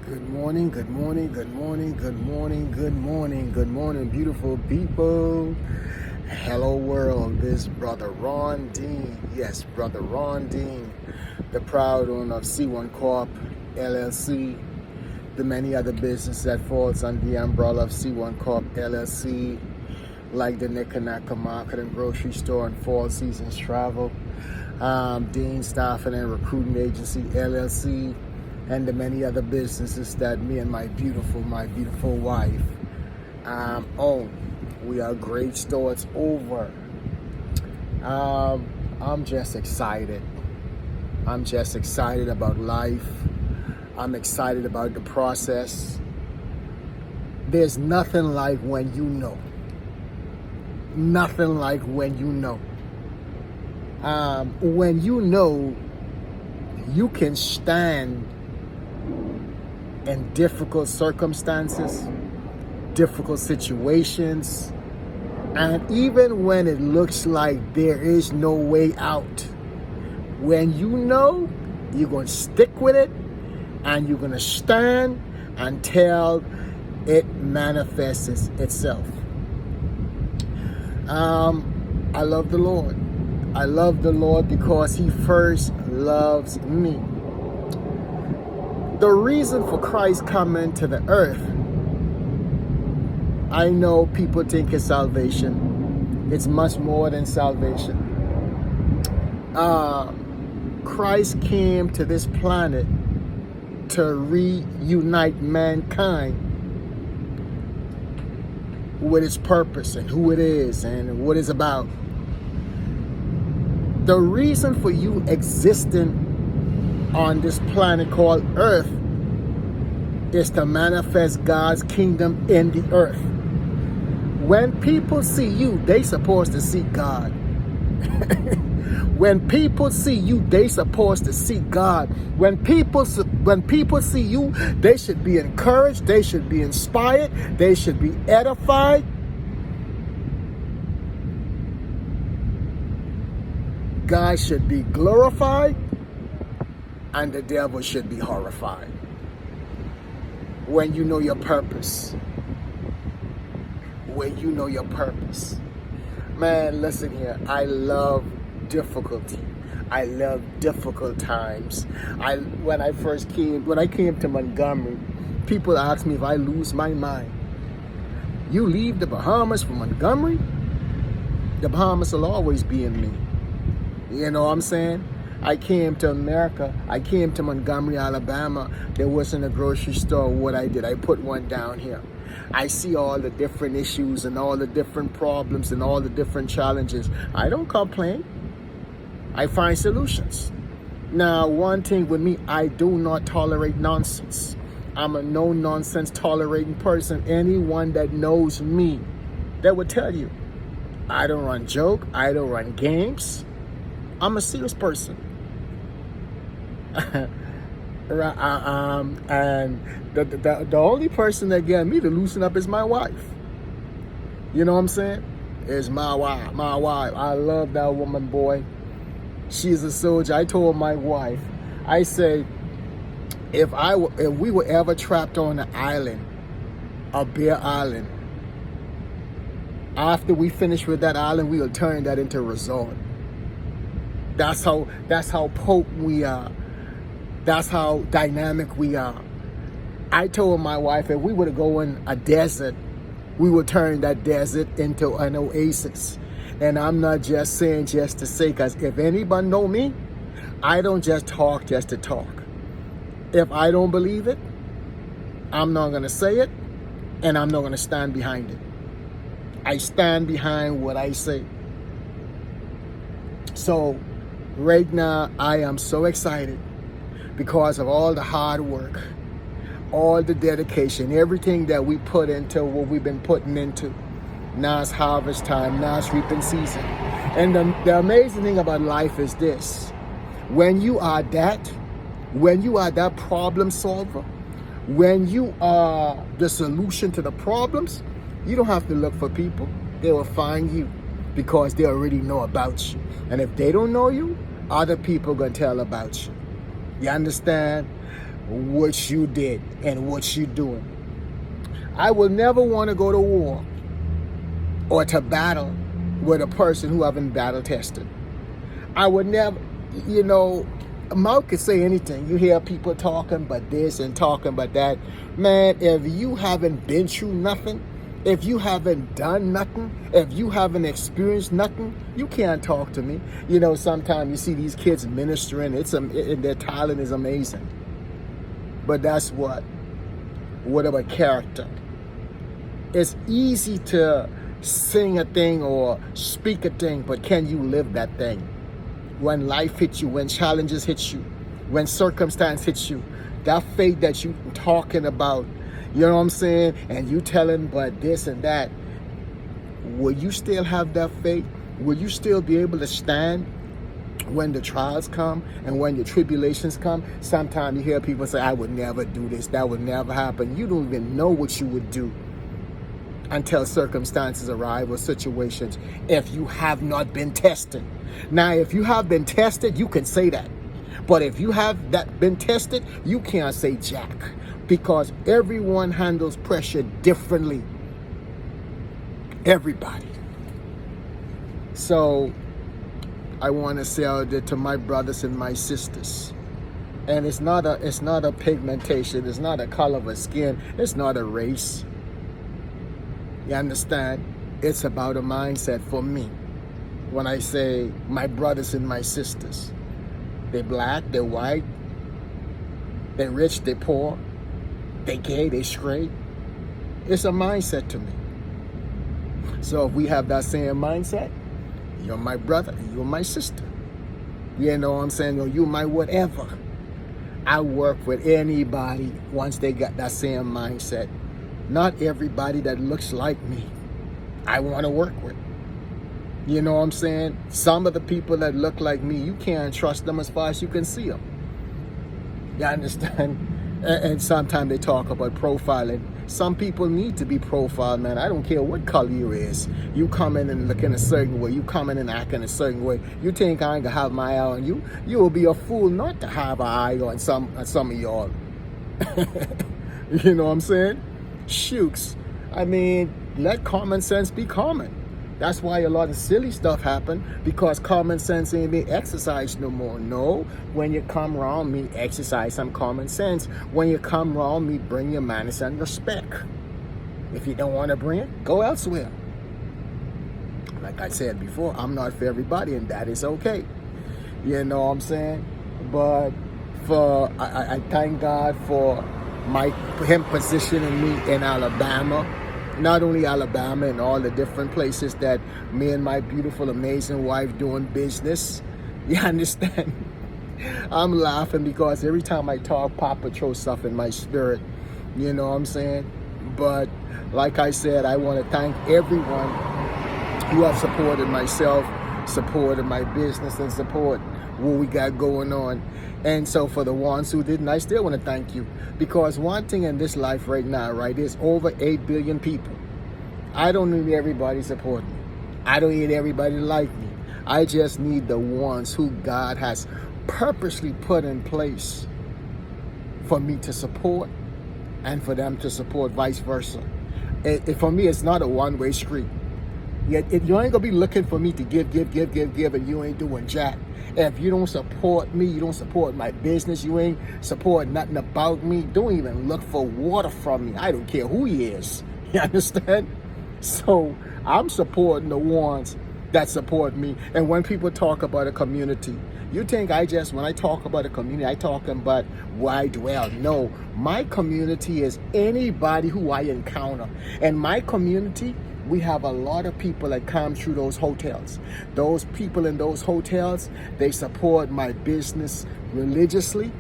Good morning, good morning, good morning, good morning, good morning, good morning, beautiful people. Hello, world. This is Brother Ron Dean. Yes, Brother Ron Dean, the proud owner of C1 Corp, LLC, the many other businesses that falls under the umbrella of C1 Corp, LLC, like the Knickerbocker Market and Grocery Store and Fall Seasons Travel, Dean Staffing and Recruiting Agency, LLC, and the many other businesses that me and my beautiful wife own. We are great stores over. I'm just excited. I'm just excited about life. I'm excited about the process. There's nothing like when you know. Nothing like when you know. When you know, you can stand in difficult circumstances, difficult situations, and even when it looks like there is no way out, when you know, you're going to stick with it and you're going to stand until it manifests itself. I love the Lord. I love the Lord because He first loves me. The reason for Christ coming to the earth, I know people think it's salvation. It's much more than salvation. Christ came to this planet to reunite mankind with its purpose and who it is and what it's about. The reason for you existing on this planet called Earth is to manifest God's kingdom in the earth. When people see you, they supposed to see God. When people see you, they supposed to see God. When people see you, they should be encouraged, they should be inspired, they should be edified. God should be glorified, and the devil should be horrified. When you know your purpose. When you know your purpose. Man, listen here. I love difficulty. I love difficult times. When I came to Montgomery, people asked me if I lose my mind. You leave the Bahamas for Montgomery? The Bahamas will always be in me. You know what I'm saying? I came to America. I came to Montgomery, Alabama. There wasn't a grocery store. What I did, I put one down here. I see all the different issues and all the different problems and all the different challenges. I don't complain. I find solutions. Now, one thing with me, I do not tolerate nonsense. I'm a no-nonsense tolerating person. Anyone that knows me, they would tell you, I don't run joke. I don't run games. I'm a serious person. And the only person that get me to loosen up is my wife. You know what I'm saying? Is my wife. I love that woman, boy. She's a soldier. I told my wife, I said, if we were ever trapped on an island, a bare island, after we finish with that island, we will turn that into a resort. That's how potent we are. That's how dynamic we are. I told my wife if we were to go in a desert, we would turn that desert into an oasis. And I'm not just saying just to say, because if anybody know me, I don't just talk just to talk. If I don't believe it, I'm not going to say it, and I'm not going to stand behind it. I stand behind what I say. So right now, I am so excited because of all the hard work, all the dedication, everything that we put into what we've been putting into. Now it's harvest time, now it's reaping season. And the amazing thing about life is this. When you are that problem solver, when you are the solution to the problems, you don't have to look for people. They will find you because they already know about you. And if they don't know you, other people are going to tell about you. You understand? what you did and what you're doing. I will never want to go to war or to battle with a person who haven't battle tested. I would never, mouth could say anything. You hear people talking about this and talking about that. Man, if you haven't been through nothing, if you haven't done nothing, if you haven't experienced nothing, you can't talk to me. Sometimes you see these kids ministering, their talent is amazing. But that's what about character? It's easy to sing a thing or speak a thing, but can you live that thing? When life hits you, when challenges hit you, when circumstance hits you, that faith that you talking about, you know what I'm saying? And you telling but this and that, will you still have that faith? Will you still be able to stand when the trials come and when the tribulations come? Sometimes you hear people say, I would never do this, that would never happen. You don't even know what you would do until circumstances arrive or situations, if you have not been tested. Now, if you have been tested, you can say that. But if you have that been tested, you can't say jack, because everyone handles pressure differently. Everybody. So I want to say out there to my brothers and my sisters, and it's not a pigmentation, it's not a color of a skin, it's not a race. You understand? It's about a mindset for me. When I say my brothers and my sisters, they're black, they're white, they're rich, they're poor, they gay, they straight. It's a mindset to me. So if we have that same mindset, you're my brother, you're my sister. You know what I'm saying? Or you my whatever. I work with anybody once they got that same mindset. Not everybody that looks like me I want to work with. You know what I'm saying? Some of the people that look like me, you can't trust them as far as you can see them. You understand? And sometimes they talk about profiling. Some people need to be profiled, man. I don't care what color you is. You come in and look in a certain way. You come in and act in a certain way. You think I ain't gonna have my eye on you? You will be a fool not to have an eye on some of y'all. You know what I'm saying? Shooks. I mean, let common sense be common. That's why a lot of silly stuff happen, because common sense ain't being exercised no more. No, when you come around me, exercise some common sense. When you come around me, bring your manners and respect. If you don't want to bring it, go elsewhere. Like I said before, I'm not for everybody, and that is okay. You know what I'm saying? But I thank God for him positioning me in Alabama. Not only Alabama and all the different places that me and my beautiful, amazing wife doing business. You understand? I'm laughing because every time I talk, Paw Patrol stuff in my spirit. You know what I'm saying? But like I said, I want to thank everyone who have supported myself, supported my business, and support what we got going on. And so for the ones who didn't, I still want to thank you. Because one thing in this life right now, right, there's over 8 billion people. I don't need everybody to support me. I don't need everybody to like me. I just need the ones who God has purposely put in place for me to support and for them to support, vice versa. For me, it's not a one-way street. You ain't going to be looking for me to give, and you ain't doing jack. If you don't support me, you don't support my business, you ain't support nothing about me, don't even look for water from me. I don't care who he is. You understand? So I'm supporting the ones that support me. And when people talk about a community, you think when I talk about a community, I talking about where I dwell. No, my community is anybody who I encounter. And my community, we have a lot of people that come through those hotels. Those people in those hotels, they support my business religiously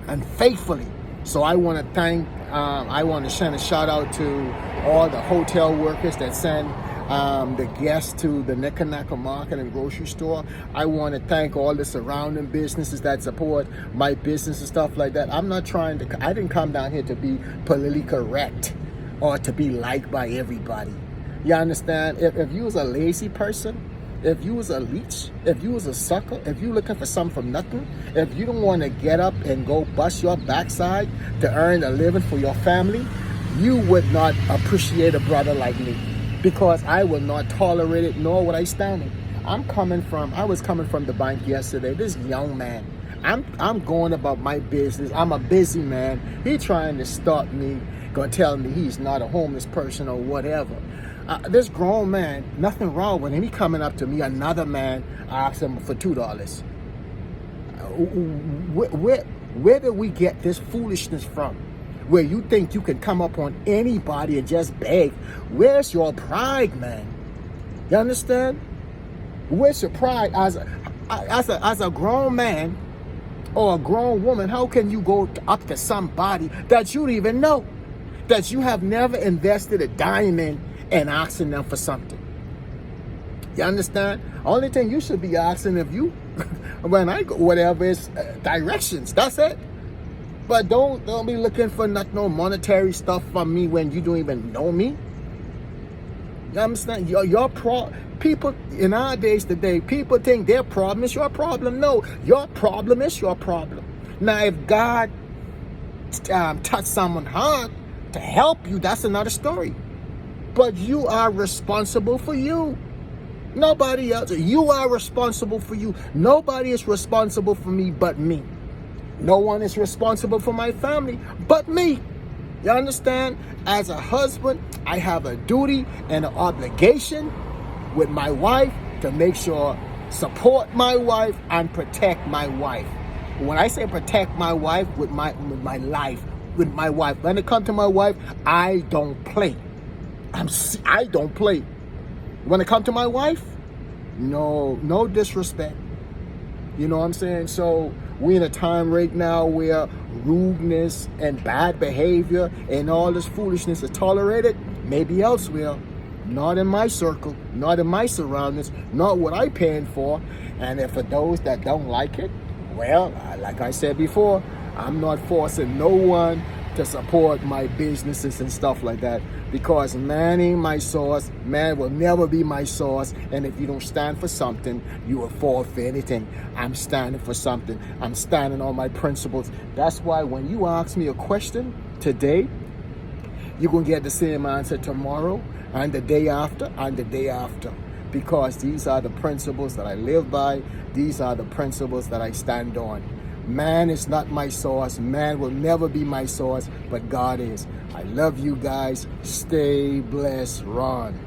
and faithfully. So I want to I want to send a shout out to all the hotel workers that send the guests to the Nickanaka Market and grocery store. I want to thank all the surrounding businesses that support my business and stuff like that. I didn't come down here to be politically correct or to be liked by everybody. You understand? If you was a lazy person, if you was a leech, if you was a sucker, if you looking for something from nothing, if you don't want to get up and go bust your backside to earn a living for your family, you would not appreciate a brother like me, because I will not tolerate it, nor would I stand it. I was coming from the bank yesterday. This young man, I'm going about my business. I'm a busy man. He trying to stop me, gonna tell me he's not a homeless person or whatever. This grown man, nothing wrong with him. He coming up to me, another man, asks him for $2. Where did we get this foolishness from? Where you think you can come up on anybody and just beg? Where's your pride, man? You understand? Where's your pride as a grown man or a grown woman? How can you go up to somebody that you don't even know, that you have never invested a dime in, and asking them for something? You understand? Only thing you should be asking, if you when I go whatever is directions. That's it. But don't be looking for no monetary stuff from me when you don't even know me. You understand? People in our days today, people think their problem is your problem. No, your problem is your problem. Now, if God touched someone's heart to help you, that's another story. But you are responsible for you. Nobody else. You are responsible for you. Nobody is responsible for me but me. No one is responsible for my family but me. You understand? As a husband, I have a duty and an obligation with my wife to make sure, support my wife and protect my wife. When I say protect my wife, with my life, with my wife, when it comes to my wife, I don't play. I don't play. When it comes to my wife, no disrespect. You know what I'm saying? So we're in a time right now where rudeness and bad behavior and all this foolishness is tolerated. Maybe elsewhere, not in my circle, not in my surroundings, not what I'm paying for. And if for those that don't like it, well, like I said before, I'm not forcing no one to support my businesses and stuff like that, because man ain't my source. Man will never be my source. And if you don't stand for something, you will fall for anything. I'm standing for something. I'm standing on my principles. That's why when you ask me a question today, you're going to get the same answer tomorrow and the day after and the day after, because these are the principles that I live by. These are the principles that I stand on. Man is not my source. Man will never be my source, but God is. I love you guys. Stay blessed, Ron.